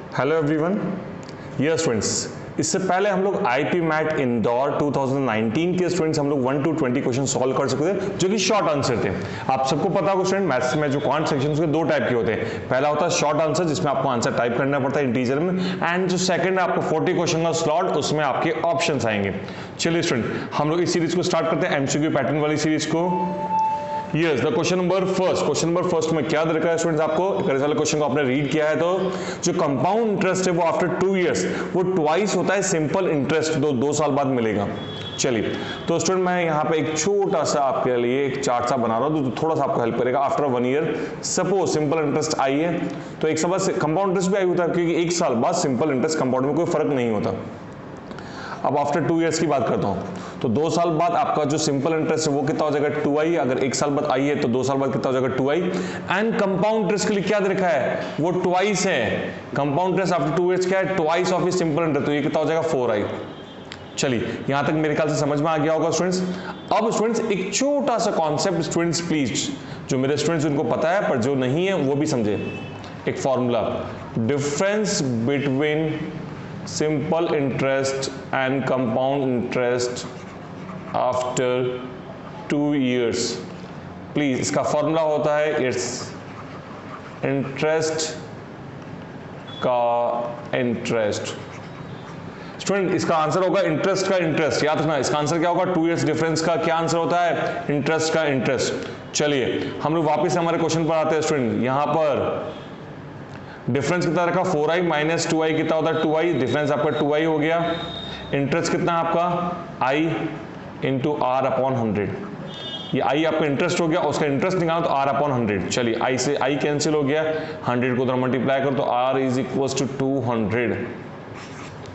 Hello everyone. Yes students, इससे पहले हम लोग आईपी मैट इंदौर 2019 के स्टूडेंट्स हम लोग 1 to 20 क्वेश्चन सॉल्व कर सकते थे जो कि शॉर्ट आंसर थे। आप सबको पता होगा स्टूडेंट, मैथ्स में जो क्वांट सेक्शन के दो टाइप के होते हैं। पहला होता है शॉर्ट आंसर जिसमें आपको आंसर टाइप करना पड़ता है इंटीजर में, एंड जो सेकंड है आपको 40 क्वेश्चन का स्लॉट, उसमें आपके ऑप्शंस आएंगे। चलिए स्टूडेंट, हम लोग इस सीरीज को स्टार्ट करते हैं, एमसीक्यू पैटर्न वाली सीरीज को। Yes, the question number first में क्या रखा है स्टूडेंट्स, आपको अगर इस वाले क्वेश्चन को आपने रीड किया है तो जो कंपाउंड इंटरेस्ट है वो आफ्टर 2 years वो ट्वाइस होता है सिंपल इंटरेस्ट, दो साल बाद मिलेगा। चलिए, तो स्टूडेंट मैं यहाँ पे एक छोटा सा आपके लिए एक चार्ट सा बना रहा हूँ जो थोड़ा सा आपको हेल्प करेगा। After 1 year suppose simple interest I है, तो एक साल बाद कंपाउंड इंटरेस्ट भी आई होता है, क्योंकि एक साल बाद सिंपल इंटरेस्ट कंपाउंड में कोई फर्क नहीं होता। अब आफ्टर 2 years की बात करता हूँ, तो 2 साल बाद आपका जो सिंपल इंटरेस्ट है वो कितना हो जाएगा 2i। अगर एक साल बाद आई है तो 2 साल बाद कितना हो जाएगा 2i। एंड कंपाउंड इंटरेस्ट के लिए क्या लिखा है, वो ट्वाइस है। कंपाउंड इंटरेस्ट आफ्टर 2 years क्या है, ट्वाइस ऑफ सिंपल इंटरेस्ट, तो ये कितना हो जाएगा 4i। चलिए, यहां तक मेरे ख्याल से समझ में आ गया होगा स्टूडेंट्स। अब स्टूडेंट्स एक छोटा सा कॉन्सेप्ट स्टूडेंट्स प्लीज, जो मेरे स्टूडेंट्स उनको पता है पर जो नहीं है वो भी समझे। एक formula, difference between simple interest and compound interest after 2 years। Please, इसका फॉर्मूला होता है इट्स इंटरेस्ट का इंटरेस्ट। स्टूडेंट, इसका आंसर होगा इंटरेस्ट का इंटरेस्ट। याद रखना, इसका आंसर क्या होगा, 2 years डिफरेंस का क्या आंसर होता है, इंटरेस्ट का इंटरेस्ट। चलिए, हम लोग वापस हमारे क्वेश्चन पर आते हैं स्टूडेंट। यहां पर डिफरेंस कितना रखा 4i माइनस 2i कितना होता है 2i। डिफरेंस आपका 2i हो गया। इंटरेस्ट कितना है आपका i इंटू आर अपॉन 100। ये i आपका इंटरेस्ट हो गया, उसका इंटरेस्ट निकालो तो r अपॉन 100। चलिए, i से i कैंसिल हो गया, 100 को उधर मल्टीप्लाई करो तो r इज इक्वल टू 200।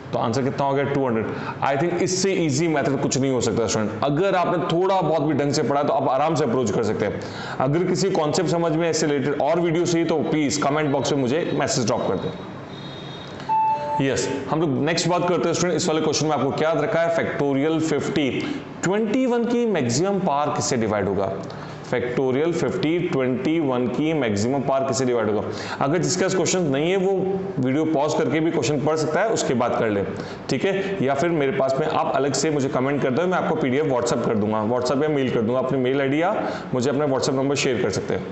तो आंसर कितना हो गया 200। आई थिंक इससे इजी मेथड कुछ नहीं हो सकता स्टूडेंट। अगर आपने थोड़ा बहुत भी ढंग से पढ़ा तो आप आराम से अप्रोच कर सकते हैं। अगर किसी कॉन्सेप्ट समझ में इससे रिलेटेड और वीडियो चाहिए तो प्लीज कमेंट बॉक्स में मुझे मैसेज ड्रॉप कर दें। यस, हम लोग नेक्स्ट बात करते हैं स्टूडेंट। इस वाले क्वेश्चन में आपको क्या रखा है, फैक्टोरियल 50 21 की मैक्सिमम पावर किससे डिवाइड होगा। फैक्टोरियल 50 21 की मैक्सिमम पावर किससे डिवाइड होगा। अगर जिसका क्वेश्चन नहीं है वो वीडियो पॉज करके भी क्वेश्चन पढ़ सकता है, उसके बाद कर ले, ठीक है। या फिर मेरे पास में आप अलग से मुझे कमेंट कर दो, मैं आपको पीडीएफ व्हाट्सएप कर दूंगा, व्हाट्सएप या मेल कर दूंगा। अपनी मेल आईडी या मुझे अपना व्हाट्सएप नंबर शेयर कर सकते हैं,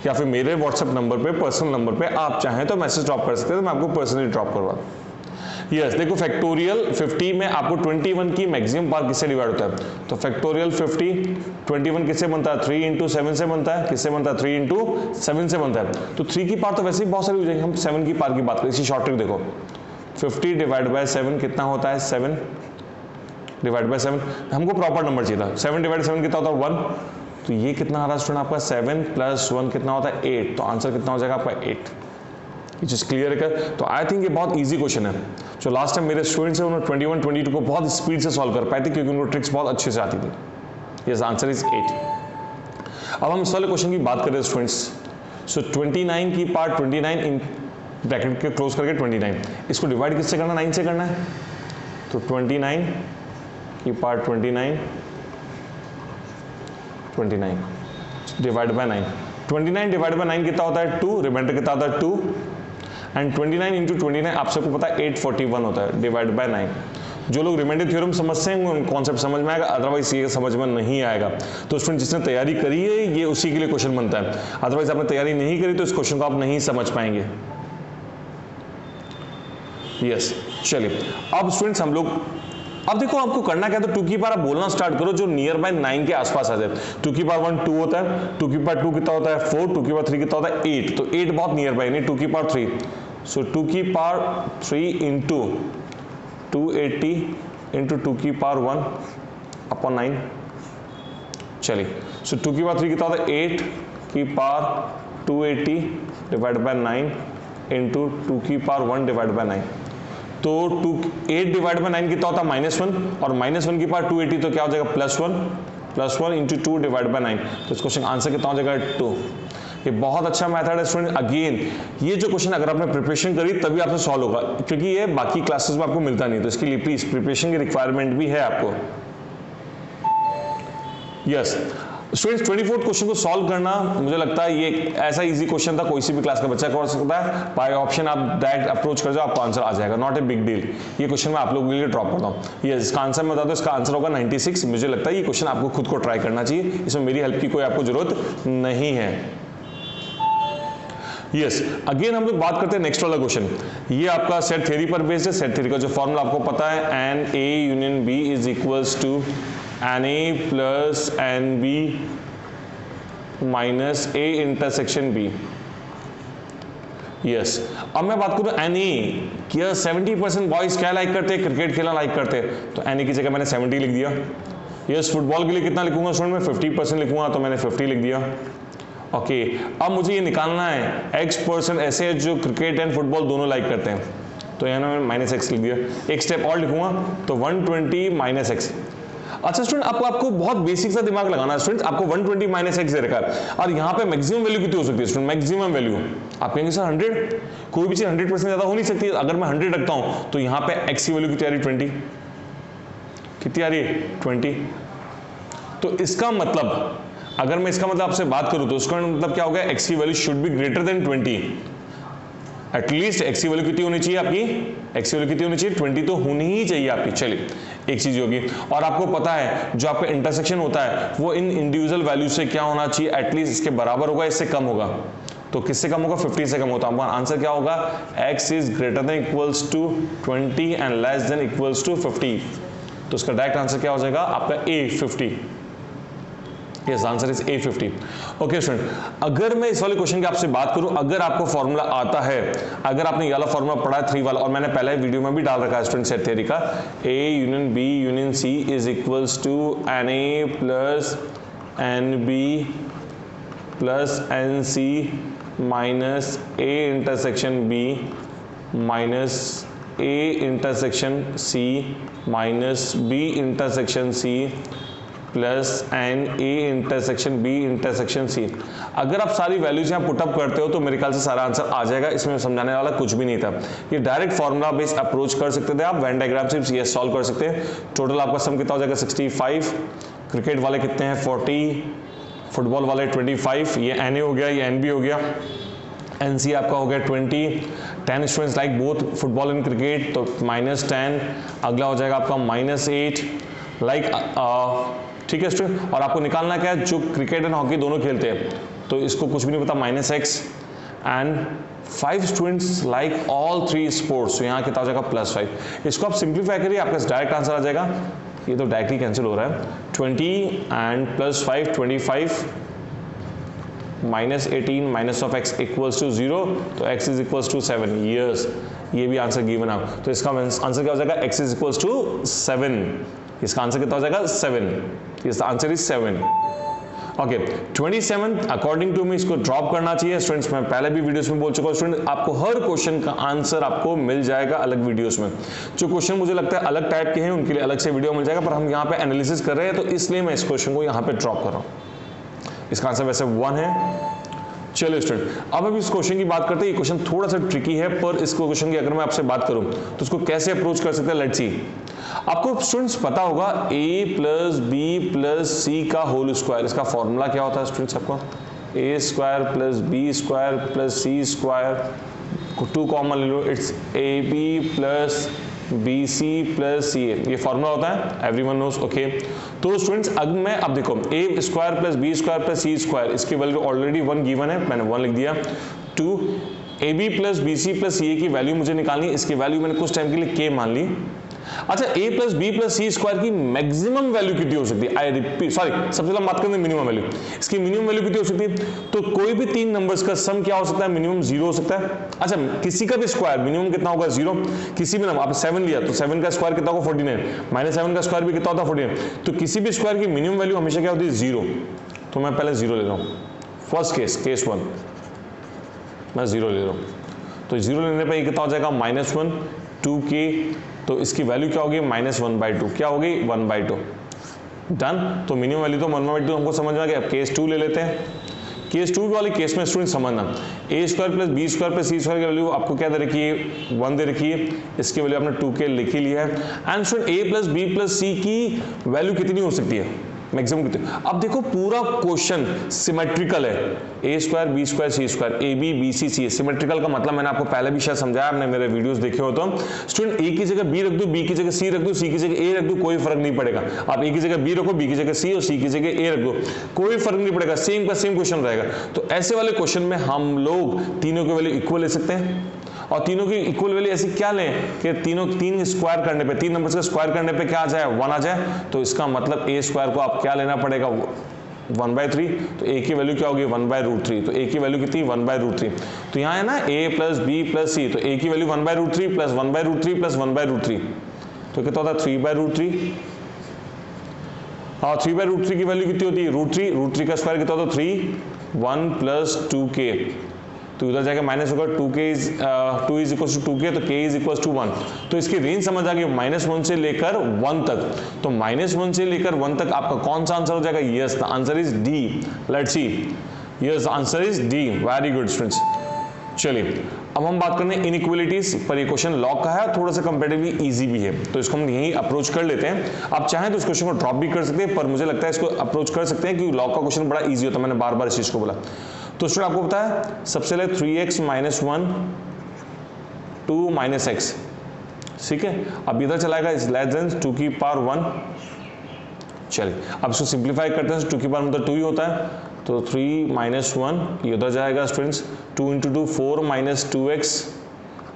या फिर मेरे व्हाट्सएप नंबर पे, पर्सनल नंबर पे आप चाहें तो मैसेज ड्रॉप कर सकते हैं, तो मैं आपको पर्सनली ड्रॉप करवा दूँ। यस, देखो फैक्टोरियल 50 में आपको 21 की मैक्सिमम पावर किससे डिवाइड होता है। तो फैक्टोरियल 50 21 किससे बनता है, 3 इंटू 7 से बनता है। किससे बनता है, 3 इंटू 7 से बनता है। तो 3 की पावर तो वैसे ही बहुत सारी हो जाएगी, हम 7 की पावर की बात करें। इसी शॉर्ट ट्रिक देखो, 50 डिवाइड बाय 7 कितना होता है, 7 डिवाइड बाय 7। हमको प्रॉपर नंबर चाहिए था, 7 डिवाइड 7 कितना होता है 1। तो ये कितना आ रहा है स्टूडेंट आपका, 7 प्लस 1 कितना होता है 8। तो आंसर कितना हो जाएगा आपका 8। चीज क्लियर है। तो आई थिंक ये बहुत इजी क्वेश्चन है। जो लास्ट टाइम मेरे स्टूडेंट्स हैं उन्होंने 21 22 को बहुत स्पीड से सॉल्व कर पाए थे, क्योंकि उनको ट्रिक्स बहुत अच्छे से आती थी। Yes, answer is 8। अब हम इस वाले क्वेश्चन की बात करें स्टूडेंट्स। सो 29 की पार्ट 29 इन ब्रैकेट के क्लोज करके 29, इसको डिवाइड किससे करना, 9 से करना है। तो 29 की part 29 divide by 9। 29 divide by 9 कितना होता है 2, रिमाइंडर कितना होता है 2। एंड 29 इंटू 29 आप सबको पता है 841 होता है, डिवाइड बाय 9। जो लोग रिमाइंडर थ्योरम समझते हैं उनको कॉन्सेप्ट समझ में आएगा, अदरवाइज ये समझ में नहीं आएगा। तो स्टूडेंट जिसने तैयारी करी है ये उसी के लिए क्वेश्चन बनता है, अदरवाइज आपने तैयारी नहीं करी तो इस क्वेश्चन को आप नहीं समझ पाएंगे। यस, चलिए अब स्टूडेंट्स हम लोग, अब देखो आपको करना क्या है, तो 2 की पावर आप बोलना स्टार्ट करो जो नियर बाय 9 के आसपास आ जाए। 2 की पावर 1 2 होता है, 2 की पावर 2 कितना होता है 4, 2 की पावर 3 कितना होता है 8। तो 8 बहुत नियर बाय, नहीं 2 की पावर 3। सो 2 की पावर 3 इंटू 280 इंटू 2 की पावर 1 अपॉन 9। चलिए, सो 2 की पावर 3 कितना होता है 8 की पावर 280 डिवाइड बाय 9 इंटू 2 की पावर 1 डिवाइड बाय 9। तो 8 डिवाइड बाय 9 कितना होता है -1, और -1 की पावर 280 तो क्या हो जाएगा +1 इंटू 2 डिवाइड बाय 9। तो इस क्वेश्चन आंसर कितना हो जाएगा 2। ये बहुत अच्छा मेथड है स्टूडेंट। अगेन ये जो क्वेश्चन अगर आपने प्रिपरेशन करी तभी आपसे सॉल्व होगा, क्योंकि ये बाकी क्लासेस में आपको मिलता नहीं, तो इसके लिए प्लीज प्रिपरेशन की रिक्वायरमेंट भी है आपको। यस, स्टूडेंट्स 24th क्वेश्चन को सॉल्व करना मुझे लगता है ये ऐसा इजी क्वेश्चन था, कोई सी भी क्लास का बच्चा कर सकता है। बाय ऑप्शन आप डायरेक्ट अप्रोच कर जाओ, आपको आंसर आ जाएगा, नॉट ए बिग डील। ये क्वेश्चन मैं आप लोगों के लिए ड्रॉप करता हूँ। ये इसका आंसर मैं बता दूं, इसका आंसर होगा 96। मुझे लगता है ये क्वेश्चन आपको खुद को ट्राई करना चाहिए, इसमें मेरी हेल्प की कोई आपको जरूरत नहीं है। यस, अगेन हम लोग बात करते हैं नेक्स्ट वाला क्वेश्चन। ये आपका सेट थ्योरी पर बेस्ड है। सेट थ्योरी का जो फॉर्मूला आपको पता है, n A union B is equals to n A plus n B minus A intersection B. Yes, अब मैं बात करूं एन ए, क्या 70% बॉयज क्या लाइक करते हैं? क्रिकेट खेलना लाइक करते हैं, तो एन ए की जगह मैंने 70 लिख दिया। यस, फुटबॉल के लिए कितना लिखूंगा स्टूडेंट? मैं 50% लिखूंगा, तो मैंने 50 लिख दिया। ओके, अब मुझे ये निकालना है x% ऐसे है जो क्रिकेट एंड फुटबॉल दोनों लाइक करते हैं, तो यहाँ मैंने माइनस एक्स लिख दिया। एक स्टेप और लिखूंगा तो 120 माइनस एक्स। अच्छा स्टूडेंट, आपको बहुत बेसिक सा दिमाग लगाना है स्टूडेंट। आपको 120 माइनस एक्स दे रखा है और यहाँ पे मैक्सिमम वैल्यू कितनी हो सकती है स्टूडेंट? मैक्सिमम वैल्यू आप कहेंगे सर 100, कोई भी चीज 100% ज्यादा हो नहीं सकती। अगर मैं 100 रखता हूँ तो यहाँ पे एक्स की वैल्यू कितनी आ रही? 20। कितनी आ रही है? 20। तो इसका मतलब, अगर मैं इसका मतलब आपसे बात करूं तो उसका मतलब क्या हो गया? एक्स की value should be greater than 20। At least x की वैल्यू कितनी होनी चाहिए आपकी? एक्स की वैल्यू कितनी होनी चाहिए? 20 तो होनी ही चाहिए आपकी। चलिए, एक चीज होगी, और आपको पता है जो आपका इंटरसेक्शन होता है वो इन इंडिविजुअल वैल्यू से क्या होना चाहिए? एटलीस्ट इसके बराबर होगा, इससे कम होगा। तो किससे कम होगा? 50 से कम होता है। आंसर क्या होगा? x is greater than equals to 20 and less than equals to 50। तो इसका डायरेक्ट आंसर क्या हो जाएगा आपका? A 50। Yes, answer is A50। Okay student, अगर मैं इस वाले क्वेश्चन की आपसे बात करूं, अगर आपको फॉर्मूला आता है, अगर आपने ये वाला फॉर्मूला पढ़ा है 3 वाला, और मैंने पहले वीडियो में भी डाल रखा है स्टूडेंट सेट थ्योरी का, A union B union C is equals to NA plus NB plus NC minus A intersection B minus A intersection C minus B intersection C plus n A intersection B intersection C. अगर आप सारी values यहाँ put up करते हो तो मेरे ख्याल से सारा आंसर आ जाएगा। इसमें समझाने वाला कुछ भी नहीं था। ये डायरेक्ट फॉर्मूला बेस्ड अप्रोच कर सकते थे आप, वेन डायग्राम से ये सॉल्व कर सकते हैं। टोटल आपका सम कितना हो जाएगा? 65। क्रिकेट वाले कितने हैं? 40। फुटबॉल वाले 25। ये एन ए हो गया, ये एन बी हो गया, एन सी आपका हो गया 20। 10 students like both football and cricket, तो -10। अगला हो जाएगा आपका -8 लाइक ठीक है स्टूडेंट। और आपको निकालना क्या है? जो क्रिकेट एंड हॉकी दोनों खेलते हैं, तो इसको कुछ भी नहीं पता, -x। And 5 students like all 3 sports, तो यहाँ कितना हो जाएगा? +5। इसको आप सिंप्लीफाई करिए, आपका डायरेक्ट आंसर आ जाएगा। ये तो डायरेक्टली कैंसिल हो रहा है। 20 and +5 25 -18 minus of x equals to 0, तो x is equals to 7 years. ये भी आंसर गिवन है। तो इसका आंसर क्या हो जाएगा? x is equals to 7। इसका आंसर कितना हो जाएगा? 7। इसका answer is 7। Okay, 27 according to me इसको ड्रॉप करना चाहिए स्टूडेंट्स। मैं पहले भी वीडियोस में बोल चुका हूँ स्टूडेंट, आपको हर क्वेश्चन का आंसर आपको मिल जाएगा अलग वीडियोस में। जो क्वेश्चन मुझे लगता है अलग टाइप के हैं उनके लिए अलग से वीडियो मिल जाएगा, पर हम यहाँ पे एनालिसिस कर रहे हैं तो इसलिए मैं इस क्वेश्चन को यहाँ पे ड्रॉप कर रहा हूँ। इसका आंसर वैसे 1 है। चलिए स्टूडेंट, अब हम इस क्वेश्चन की बात करते हैं। ये क्वेश्चन थोड़ा सा ट्रिकी है, पर इस क्वेश्चन की अगर मैं आपसे बात करूं तो उसको कैसे अप्रोच कर सकते हैं, लेट्स सी। आपको स्टूडेंट्स पता होगा a प्लस बी प्लस सी का होल स्क्वायर, इसका फॉर्मूला क्या होता है स्टूडेंट्स? आपको a square plus B square plus C square, 2 common ले लो, it's ab plus BC plus CA, ये फॉर्मूला होता है, एवरीवन नोस। ओके, तो स्टूडेंट्स अब देखो, a square plus B square plus C square, इसकी वैल्यू ऑलरेडी 1 गिवन है, मैंने 1 लिख दिया। 2 AB plus BC plus CA की वैल्यू मुझे निकालनी है, इसकी वैल्यू मैंने कुछ टाइम के लिए k मान ली। अच्छा, a plus B plus C square की मैक्सिमम वैल्यू कितनी हो सकती है? आई रिपीट, सॉरी, सबसे पहले बात करते हैं मिनिमम वैल्यू। इसकी मिनिमम वैल्यू कितनी हो सकती है? तो कोई भी 3 नंबर्स का सम क्या हो सकता है? मिनिमम 0 हो सकता है। अच्छा, किसी का भी स्क्वायर मिनिमम कितना होगा? 0। किसी भी नंबर, आप 7 लिया तो 7 का स्क्वायर कितना होगा? 49 -7 का स्क्वायर भी कितना होता है? 49। तो किसी भी स्क्वायर की मिनिमम वैल्यू हमेशा क्या होती है? 0। तो मैं पहले 0 ले रहा हूँ। फर्स्ट केस 1, मैं 0 ले रहा हूँ। तो 0 लेने पर कितना हो जाएगा? -1 2k, तो इसकी वैल्यू क्या होगी? -1/2। क्या होगी? 1/2। डन। तो मिनिमम वैल्यू तो 1/2 हमको समझ में आ गया। अब केस 2 ले लेते हैं। केस 2 वाले केस में स्टूडेंट समझना, a square plus B square plus C square की वैल्यू आपको क्या दे रखी है? 1 दे रखी है। इसकी वैल्यू आपने 2k लिख ही लिया है। And student a plus B plus C की वैल्यू कितनी हो सकती है? मैक्सिमम कितने। अब देखो पूरा क्वेश्चन सिमेट्रिकल है, A square B square C square, A B B C C. Symmetrical का मतलब मैंने आपको पहले भी शायद समझाया, आपने मेरे वीडियोस देखे हो तो। स्टूडेंट ए की जगह बी रख दो, बी की जगह सी रख दो, सी की जगह ए रख दो, कोई फर्क नहीं पड़ेगा। आप ए की जगह बी रखो, बी की जगह सी और सी की जगह ए रख दो, कोई फर्क नहीं पड़ेगा, सेम का सेम क्वेश्चन रहेगा। तो ऐसे वाले क्वेश्चन में हम लोग तीनों के वैल्यू इक्वल ले सकते हैं, और तीनों की इक्वल वैल्यू ऐसी क्या लें कि तीन स्क्वायर करने पे, 3 नंबर्स का स्क्वायर करने पे क्या आ जाए, 1 आ जाए। तो इसका मतलब ए स्क्वायर को आप क्या लेना पड़ेगा, 1/3। तो ए की वैल्यू क्या होगी, 1/√3। तो ए की वैल्यू कितनी, 1/√3। तो यहाँ है ना a प्लस बी प्लस सी, तो ए की वैल्यू 1/√3 प्लस 1/√3 प्लस 1/√3, तो कितना होता है 3/√3। हाँ 3/√3 की वैल्यू कितनी होती है, √3 का स्क्वायर कितना होता है 3, 1 प्लस 2k, तो उधर जाके माइनस होगा, 2 इज इक्वल टू 2k, तो k इज इक्वल टू 1। तो इसकी रेंज समझ आ गई, -1 से लेकर 1 तक। तो -1 से लेकर 1 तक आपका कौन सा आंसर हो जाएगा, yes the answer is D. Let's see, yes the answer is D. Very good students. चलिए अब हम बात करने इनइक्वालिटीज पर। ये क्वेश्चन लॉग का है, थोड़ा सा कंपैरेटिवली इजी भी है, तो इसको हम यहीं अप्रोच कर लेते हैं। आप चाहें तो इस क्वेश्चन को ड्रॉप भी कर सकते हैं, पर मुझे लगता है इसको अप्रोच कर सकते हैं क्योंकि लॉग का क्वेश्चन बड़ा इजी होता है, मैंने बार बार इस चीज को बोला। तो स्टूडेंट आपको पता है सबसे पहले 3x - 1 2 - x, ठीक है। अब इधर चलाएगा इज लेस देन 2 की पावर 1। चलिए अब इसको सिंप्लीफाई करते हैं, 2 की पावर मतलब 2 ही होता है, तो 3 - 1 ये उधर जाएगा स्टूडेंट्स, 2 × 2 4 - 2x,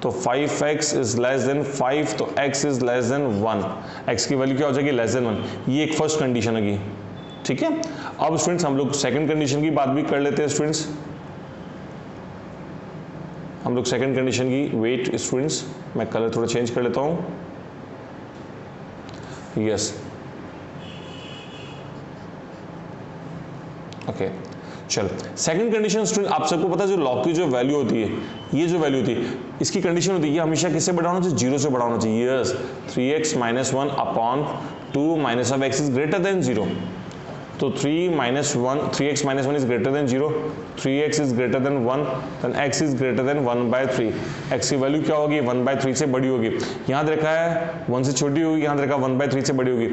तो 5x इज लेस देन 5, तो x is less than 1। x की वैल्यू क्या हो जाएगी, लेस देन 1। ये एक फर्स्ट कंडीशन है, ठीक है। अब स्टूडेंट्स हम लोग सेकंड कंडीशन की बात भी कर लेते हैं स्टूडेंट्स। हम लोग सेकंड कंडीशन की, वेट स्टूडेंट्स मैं कलर थोड़ा चेंज कर लेता हूं, यस ओके। चलो सेकंड कंडीशन स्टूडेंट, आप सबको पता है जो लॉग की जो वैल्यू होती है, ये जो वैल्यू होती है इसकी कंडीशन होती है, ये हमेशा किससे बड़ा होना चाहिए, 0 से बड़ा होना चाहिए। Yes 3x - 1 upon 2 minus of x is greater than 0। तो 3x - 1 is greater than 0, 3x is greater than 1, then x is greater than 1/3। x की वैल्यू क्या होगी, 1/3 से बड़ी होगी। यहाँ देखा है 1 से छोटी होगी, यहाँ देखा 1/3 से बड़ी होगी।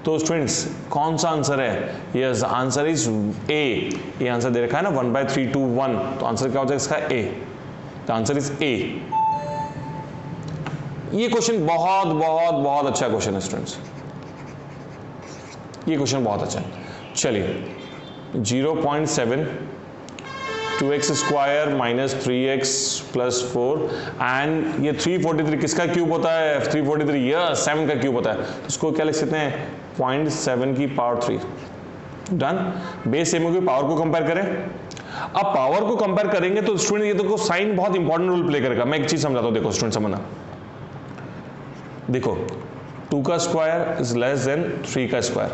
तो स्टूडेंट्स कौन सा आंसर है, यस आंसर इज ए। ये आंसर दे रखा है ना 1/3 to 1, तो आंसर क्या हो जाएगा इसका A. The answer is A. ये क्वेश्चन बहुत बहुत बहुत अच्छा क्वेश्चन है स्टूडेंट्स, ये क्वेश्चन बहुत अच्छा है। चलिए 0.7 2x square minus 3x plus 4 and ये 343 किसका क्यूब होता है, 343 यस 7 का क्यूब होता है, तो इसको क्या लिख सकते हैं 0.7 की पावर 3। डन। बेस सेम होगी, पावर को कंपेयर करें। अब पावर को कंपेयर करेंगे तो स्टूडेंट ये देखो साइन बहुत इंपॉर्टेंट रोल प्ले करेगा। मैं एक चीज समझाता हूं, देखो स्टूडेंट समझना, देखो 2 का स्क्वायर इज लेस देन 3 का स्क्वायर,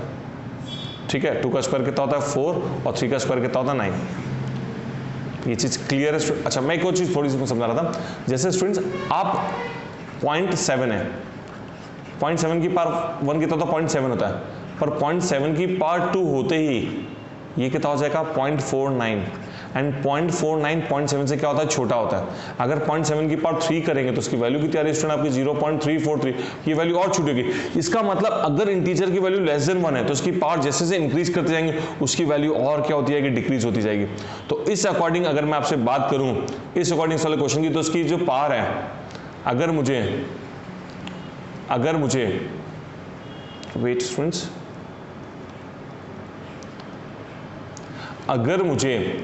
ठीक है। 2 का स्क्वायर कितना होता है 4 और 3 का स्क्वायर कितना होता है 9। ये चीज क्लियर है। अच्छा मैं एक और चीज थोड़ी सी समझा रहा था, जैसे स्टूडेंट्स आप 0.7 है, 0.7 की पावर 1 कितना होता है 0.7 होता है, पर 0.7 की पावर 2 होते ही ये कितना हो जाएगा 0.49, एंड 0.49 0.7 से क्या होता है छोटा होता है। अगर 0.7 की पावर 3 करेंगे तो उसकी वैल्यू कितनी आ रही है स्टूडेंट आपकी 0.343, ये वैल्यू और छोटी होगी। इसका मतलब अगर इंटीजर की वैल्यू लेस देन 1 है तो उसकी पावर जैसे जैसे इंक्रीज करते जाएंगे उसकी वैल्यू और क्या होती है कि डिक्रीज होती जाएगी। तो इस अकॉर्डिंग अगर मैं आपसे बात करूं इस अकॉर्डिंग वाले क्वेश्चन की, तो उसकी जो पावर है अगर मुझे वेट स्टूडेंट्स, अगर मुझे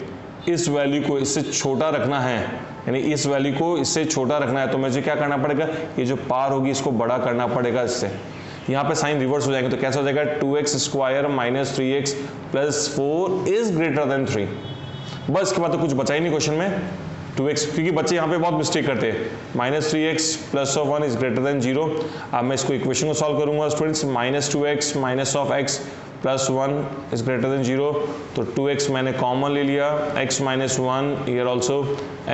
इस वैल्यू को इससे छोटा रखना है, यानी इस वैल्यू को इससे छोटा रखना है, तो मुझे क्या करना पड़ेगा, ये जो पावर होगी इसको बड़ा करना पड़ेगा इससे। यहाँ पे साइन रिवर्स हो जाएंगे, तो कैसा हो जाएगा 2x square minus 3x plus 4 is greater then 3। बस इसके बाद तो कुछ बचा ही नहीं क्वेश्चन में 2x, क्योंकि बच्चे यहाँ पे बहुत मिस्टेक करते हैं। Minus 3x plus of 1 is greater than 0। अब मैं इसको इक्वेशन को सॉल्व करूंगा students, minus 2x minus of x plus 1 is greater than 0, तो 2x मैंने कॉमन ले लिया, x minus 1 here also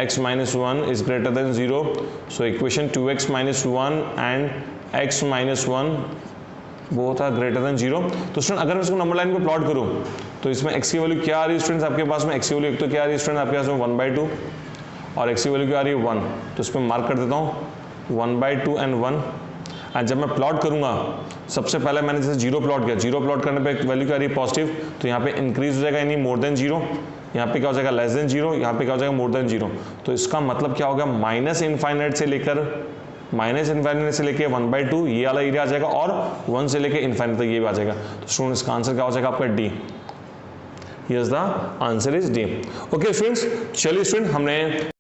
x minus 1 is greater than 0, so equation 2x minus 1 and x minus 1 both are greater than 0। तो student अगर मैं इसको number line पे plot करूं तो इसमें x की वैल्यू क्या आ रही है स्टूडेंट्स आपके पास में, x की वैल्यू एक तो क्या आ रही है स्टूडेंट आपके पास में 1/2 और x की वैल्यू क्या आ रही है 1, तो इसमें मार्क कर देता हूँ 1/2 एंड 1। एंड जब मैं प्लॉट करूंगा, सबसे पहले मैंने जैसे जीरो प्लॉट किया, जीरो प्लॉट करने पे वैल्यू क्या आ रही है पॉजिटिव, तो यहाँ पे इंक्रीज हो जाएगा, यानी मोर देन जीरो, यहाँ पे क्या हो जाएगा लेस देन जीरो, यहाँ पे क्या हो जाएगा मोर देन जीरो। तो इसका मतलब क्या होगा, माइनस इनफाइनाइट से लेके 1/2 ये वाला एरिया आ जाएगा, और 1 से लेके इनफाइनाइट तक ये भी आ जाएगा। तो स्टूडेंट इसका आंसर क्या हो जाएगा आपका D. Yes, the answer is D. Okay students, चलिए स्टूडेंट हमने